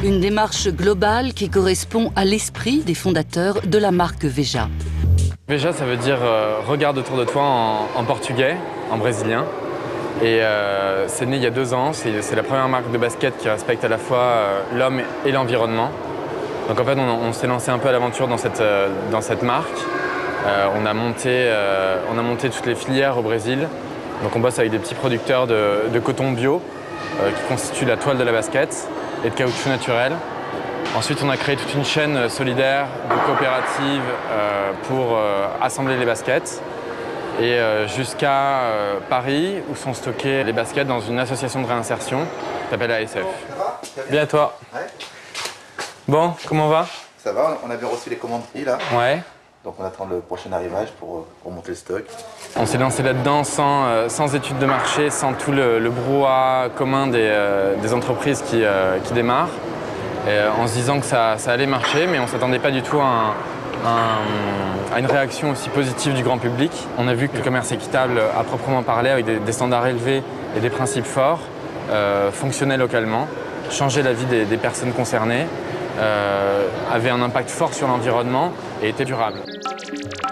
Une démarche globale qui correspond à l'esprit des fondateurs de la marque Veja. Veja, ça veut dire regarde autour de toi en portugais, en brésilien. Et c'est né il y a 2 ans. C'est la première marque de basket qui respecte à la fois l'homme et l'environnement. Donc en fait, on s'est lancé un peu à l'aventure dans cette marque. On a monté toutes les filières au Brésil. Donc on bosse avec des petits producteurs de coton bio qui constituent la toile de la basket et de caoutchouc naturel. Ensuite, on a créé toute une chaîne solidaire de coopératives pour assembler les baskets. Et jusqu'à Paris, où sont stockés les baskets dans une association de réinsertion qui s'appelle ASF. Bien à toi. Ouais. Bon, comment va? Ça va, on a bien reçu les commandes là. Ouais. Donc on attend le prochain arrivage pour monter le stock. On s'est lancé là-dedans sans études de marché, sans tout le brouhaha commun des entreprises qui démarrent, en se disant que ça allait marcher, mais on ne s'attendait pas du tout à une réaction aussi positive du grand public. On a vu que le commerce équitable, à proprement parler, avec des standards élevés et des principes forts, fonctionnait localement, changeait la vie des personnes concernées, avait un impact fort sur l'environnement et était durable.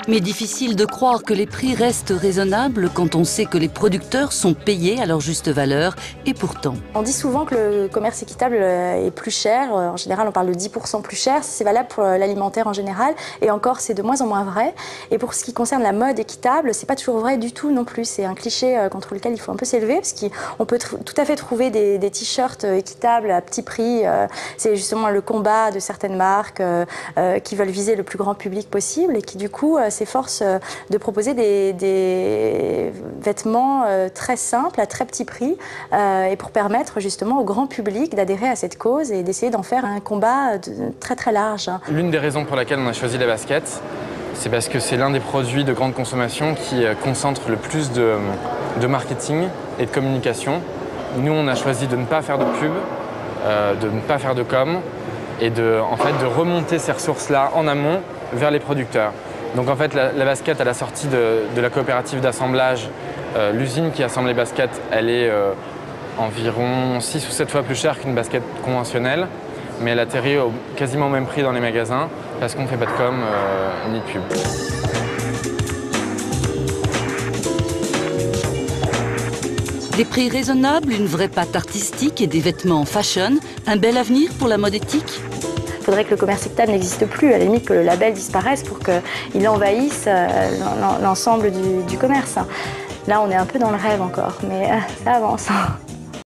Mais difficile de croire que les prix restent raisonnables quand on sait que les producteurs sont payés à leur juste valeur, et pourtant. On dit souvent que le commerce équitable est plus cher, en général on parle de 10% plus cher, c'est valable pour l'alimentaire en général, et encore c'est de moins en moins vrai. Et pour ce qui concerne la mode équitable, c'est pas toujours vrai du tout non plus, c'est un cliché contre lequel il faut un peu s'élever, parce qu'on peut tout à fait trouver des t-shirts équitables à petit prix, c'est justement le combat de certaines marques qui veulent viser le plus grand public possible, et qui du coup s'efforce de proposer des vêtements très simples, à très petit prix, et pour permettre justement au grand public d'adhérer à cette cause et d'essayer d'en faire un combat très très large. L'une des raisons pour laquelle on a choisi la basket, c'est parce que c'est l'un des produits de grande consommation qui concentre le plus de marketing et de communication. Nous, on a choisi de ne pas faire de pub, de ne pas faire de com, et de remonter ces ressources-là en amont vers les producteurs. Donc en fait, la basket, à la sortie de la coopérative d'assemblage, l'usine qui assemble les baskets, elle est environ 6 ou 7 fois plus chère qu'une basket conventionnelle, mais elle atterrit quasiment au même prix dans les magasins parce qu'on ne fait pas de com ni de pub. Des prix raisonnables, une vraie patte artistique et des vêtements fashion, un bel avenir pour la mode éthique. Il faudrait que le commerce équitable n'existe plus, à la limite que le label disparaisse pour qu'il envahisse l'ensemble du commerce. Là, on est un peu dans le rêve encore, mais ça avance.